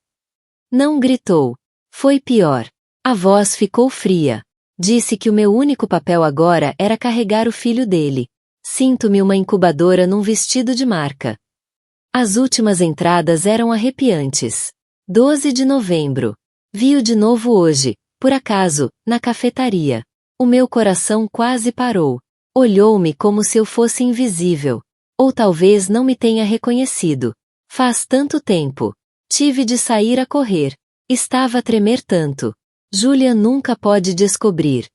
Não gritou. Foi pior. A voz ficou fria. Disse que o meu único papel agora era carregar o filho dele. Sinto-me uma incubadora num vestido de marca. As últimas entradas eram arrepiantes. 12 de novembro. Vi-o de novo hoje, por acaso, na cafetaria. O meu coração quase parou. Olhou-me como se eu fosse invisível. Ou talvez não me tenha reconhecido. Faz tanto tempo. Tive de sair a correr. Estava a tremer tanto. Julian nunca pode descobrir.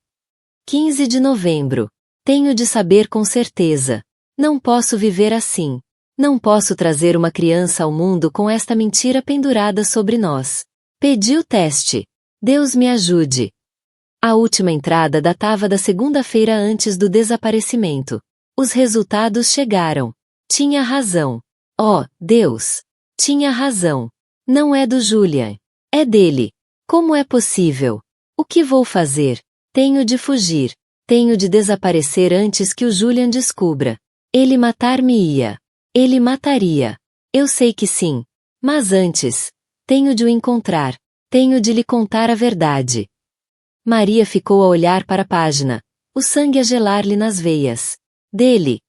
15 de novembro. Tenho de saber com certeza. Não posso viver assim. Não posso trazer uma criança ao mundo com esta mentira pendurada sobre nós. Pedi o teste. Deus me ajude. A última entrada datava da segunda-feira antes do desaparecimento. Os resultados chegaram. Tinha razão. Oh, Deus! Tinha razão. Não é do Julian. É dele. Como é possível? O que vou fazer? Tenho de fugir. Tenho de desaparecer antes que o Julian descubra. Ele matar-me-ia. Ele mataria. Eu sei que sim. Mas antes, tenho de o encontrar. Tenho de lhe contar a verdade. Maria ficou a olhar para a página, o sangue a gelar-lhe nas veias. Dele.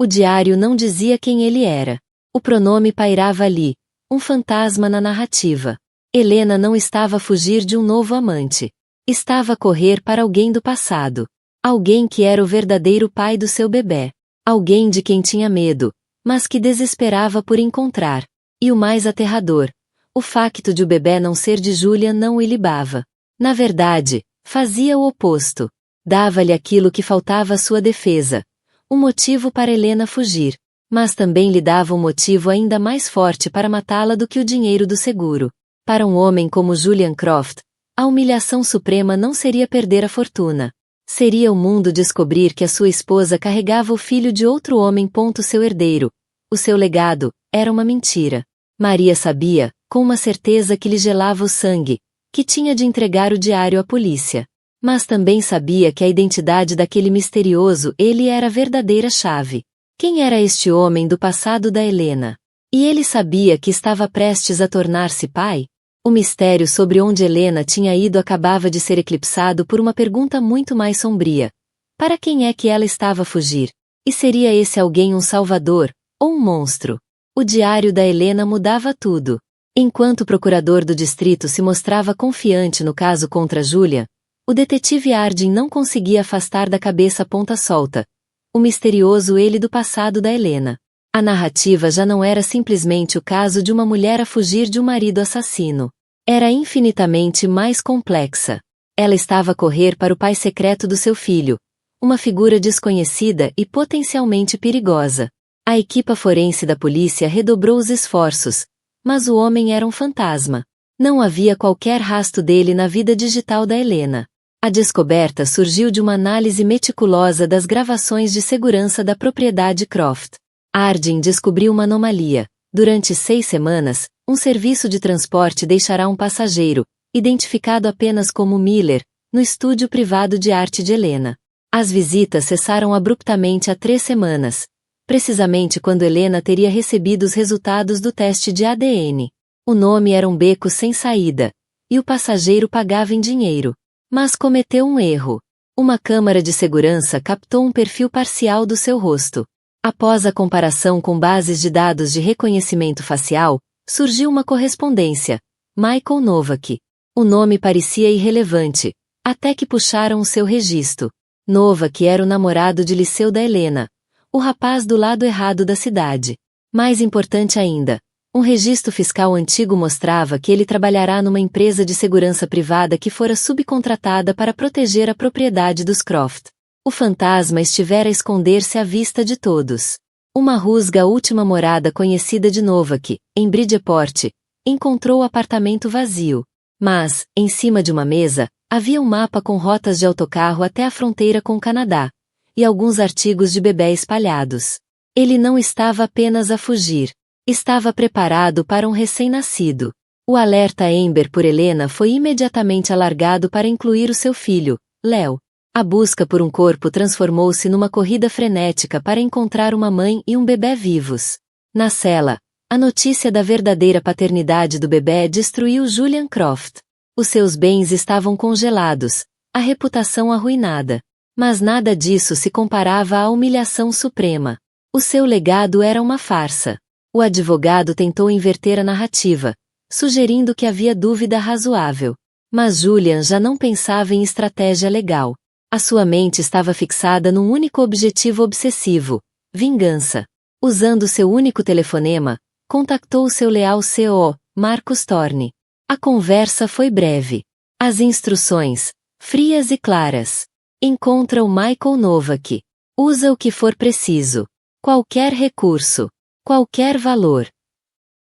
O diário não dizia quem ele era. O pronome pairava ali, um fantasma na narrativa. Helena não estava a fugir de um novo amante. Estava a correr para alguém do passado. Alguém que era o verdadeiro pai do seu bebê. Alguém de quem tinha medo, mas que desesperava por encontrar. E o mais aterrador, o facto de o bebê não ser de Julian não o ilibava. Na verdade, fazia o oposto. Dava-lhe aquilo que faltava à sua defesa. Um motivo para Helena fugir. Mas também lhe dava um motivo ainda mais forte para matá-la do que o dinheiro do seguro. Para um homem como Julian Croft, a humilhação suprema não seria perder a fortuna. Seria o mundo descobrir que a sua esposa carregava o filho de outro homem. Seu herdeiro. O seu legado era uma mentira. Maria sabia, com uma certeza que lhe gelava o sangue, que tinha de entregar o diário à polícia. Mas também sabia que a identidade daquele misterioso ele era a verdadeira chave. Quem era este homem do passado da Helena? E ele sabia que estava prestes a tornar-se pai? O mistério sobre onde Helena tinha ido acabava de ser eclipsado por uma pergunta muito mais sombria. Para quem é que ela estava a fugir? E seria esse alguém um salvador, ou um monstro? O diário da Helena mudava tudo. Enquanto o procurador do distrito se mostrava confiante no caso contra Julia, o detetive Harding não conseguia afastar da cabeça a ponta solta. O misterioso ele do passado da Helena. A narrativa já não era simplesmente o caso de uma mulher a fugir de um marido assassino. Era infinitamente mais complexa. Ela estava a correr para o pai secreto do seu filho, uma figura desconhecida e potencialmente perigosa. A equipa forense da polícia redobrou os esforços, mas o homem era um fantasma. Não havia qualquer rastro dele na vida digital da Helena. A descoberta surgiu de uma análise meticulosa das gravações de segurança da propriedade Croft. Harding descobriu uma anomalia. Durante 6 semanas, um serviço de transporte deixará um passageiro, identificado apenas como Miller, no estúdio privado de arte de Helena. As visitas cessaram abruptamente há 3 semanas, precisamente quando Helena teria recebido os resultados do teste de ADN. O nome era um beco sem saída, e o passageiro pagava em dinheiro. Mas cometeu um erro. Uma câmara de segurança captou um perfil parcial do seu rosto. Após a comparação com bases de dados de reconhecimento facial, surgiu uma correspondência. Michael Novak. O nome parecia irrelevante, até que puxaram o seu registro. Novak era o namorado de liceu da Helena, o rapaz do lado errado da cidade. Mais importante ainda, um registro fiscal antigo mostrava que ele trabalhará numa empresa de segurança privada que fora subcontratada para proteger a propriedade dos Croft. O fantasma estivera a esconder-se à vista de todos. Uma rusga a última morada conhecida de Novak, em Bridgeport, encontrou o apartamento vazio. Mas, em cima de uma mesa, havia um mapa com rotas de autocarro até a fronteira com o Canadá, e alguns artigos de bebê espalhados. Ele não estava apenas a fugir. Estava preparado para um recém-nascido. O alerta Amber por Helena foi imediatamente alargado para incluir o seu filho, Léo. A busca por um corpo transformou-se numa corrida frenética para encontrar uma mãe e um bebê vivos. Na cela, a notícia da verdadeira paternidade do bebê destruiu Julian Croft. Os seus bens estavam congelados, a reputação arruinada. Mas nada disso se comparava à humilhação suprema. O seu legado era uma farsa. O advogado tentou inverter a narrativa, sugerindo que havia dúvida razoável. Mas Julian já não pensava em estratégia legal. A sua mente estava fixada num único objetivo obsessivo: vingança. Usando seu único telefonema, contactou seu leal CO, Marcus Thorne. A conversa foi breve. As instruções, frias e claras. Encontra o Michael Novak. Usa o que for preciso. Qualquer recurso. Qualquer valor.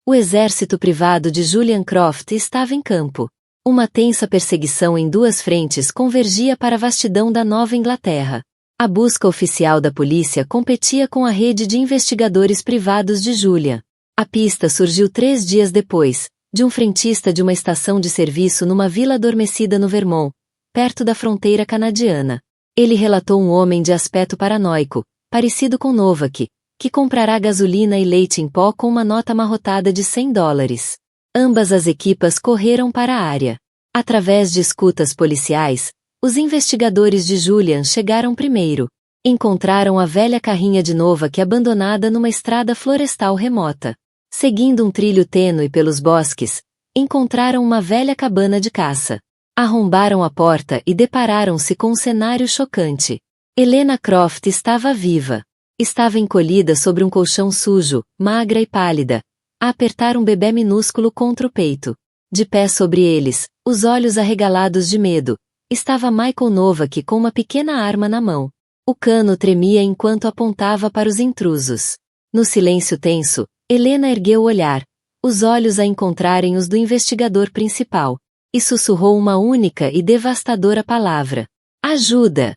O exército privado de Julian Croft estava em campo. Uma tensa perseguição em duas frentes convergia para a vastidão da Nova Inglaterra. A busca oficial da polícia competia com a rede de investigadores privados de Julian. A pista surgiu 3 dias depois, de um frentista de uma estação de serviço numa vila adormecida no Vermont, perto da fronteira canadiana. Ele relatou um homem de aspecto paranoico, parecido com Novak, que comprará gasolina e leite em pó com uma nota amarrotada de $100. Ambas as equipas correram para a área. Através de escutas policiais, os investigadores de Julian chegaram primeiro. Encontraram a velha carrinha de Novak abandonada numa estrada florestal remota. Seguindo um trilho tênue pelos bosques, encontraram uma velha cabana de caça. Arrombaram a porta e depararam-se com um cenário chocante. Helena Croft estava viva. Estava encolhida sobre um colchão sujo, magra e pálida, a apertar um bebê minúsculo contra o peito. De pé sobre eles, os olhos arregalados de medo, estava Michael Novak com uma pequena arma na mão. O cano tremia enquanto apontava para os intrusos. No silêncio tenso, Helena ergueu o olhar, os olhos a encontrarem os do investigador principal, e sussurrou uma única e devastadora palavra: ajuda!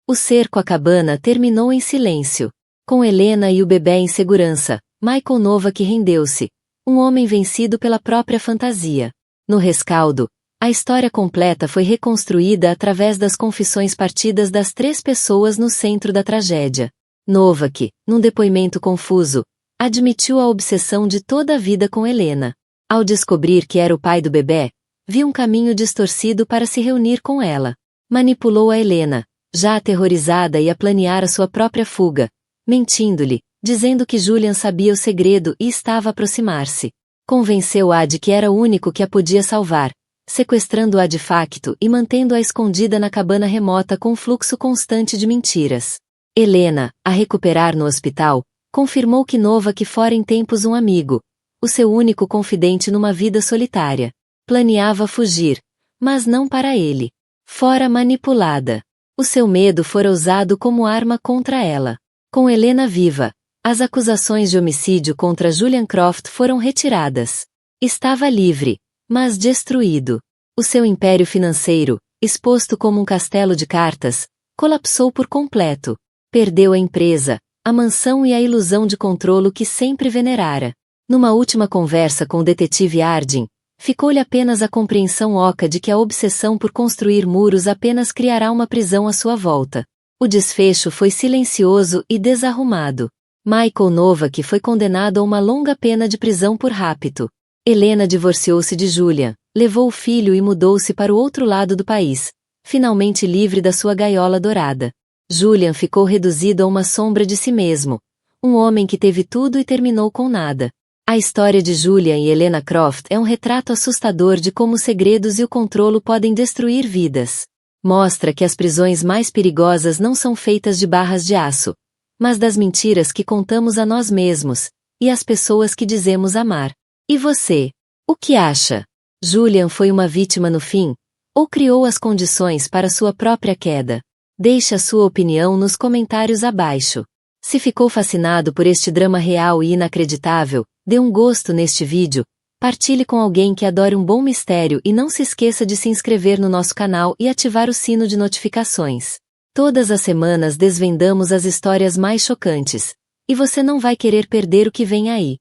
O cerco à cabana terminou em silêncio. Com Helena e o bebê em segurança, Michael Novak rendeu-se, um homem vencido pela própria fantasia. No rescaldo, a história completa foi reconstruída através das confissões partidas das 3 pessoas no centro da tragédia. Novak, num depoimento confuso, admitiu a obsessão de toda a vida com Helena. Ao descobrir que era o pai do bebê, viu um caminho distorcido para se reunir com ela. Manipulou a Helena, já aterrorizada, e a planear a sua própria fuga, mentindo-lhe, dizendo que Julian sabia o segredo e estava a aproximar-se. Convenceu-a de que era o único que a podia salvar, sequestrando-a de facto e mantendo-a escondida na cabana remota com um fluxo constante de mentiras. Helena, a recuperar no hospital, confirmou que Novak fora em tempos um amigo, o seu único confidente numa vida solitária. Planeava fugir, mas não para ele. Fora manipulada. O seu medo fora usado como arma contra ela. Com Helena viva, as acusações de homicídio contra Julian Croft foram retiradas. Estava livre, mas destruído. O seu império financeiro, exposto como um castelo de cartas, colapsou por completo. Perdeu a empresa, a mansão e a ilusão de controlo que sempre venerara. Numa última conversa com o detetive Harding, ficou-lhe apenas a compreensão oca de que a obsessão por construir muros apenas criará uma prisão à sua volta. O desfecho foi silencioso e desarrumado. Michael Novak foi condenado a uma longa pena de prisão por rapto. Helena divorciou-se de Julian, levou o filho e mudou-se para o outro lado do país, finalmente livre da sua gaiola dourada. Julian ficou reduzido a uma sombra de si mesmo, um homem que teve tudo e terminou com nada. A história de Julian e Helena Croft é um retrato assustador de como os segredos e o controle podem destruir vidas. Mostra que as prisões mais perigosas não são feitas de barras de aço, mas das mentiras que contamos a nós mesmos, e às pessoas que dizemos amar. E você? O que acha? Julian foi uma vítima no fim, ou criou as condições para sua própria queda? Deixe a sua opinião nos comentários abaixo. Se ficou fascinado por este drama real e inacreditável, dê um gosto neste vídeo, partilhe com alguém que adore um bom mistério e não se esqueça de se inscrever no nosso canal e ativar o sino de notificações. Todas as semanas desvendamos as histórias mais chocantes, e você não vai querer perder o que vem aí.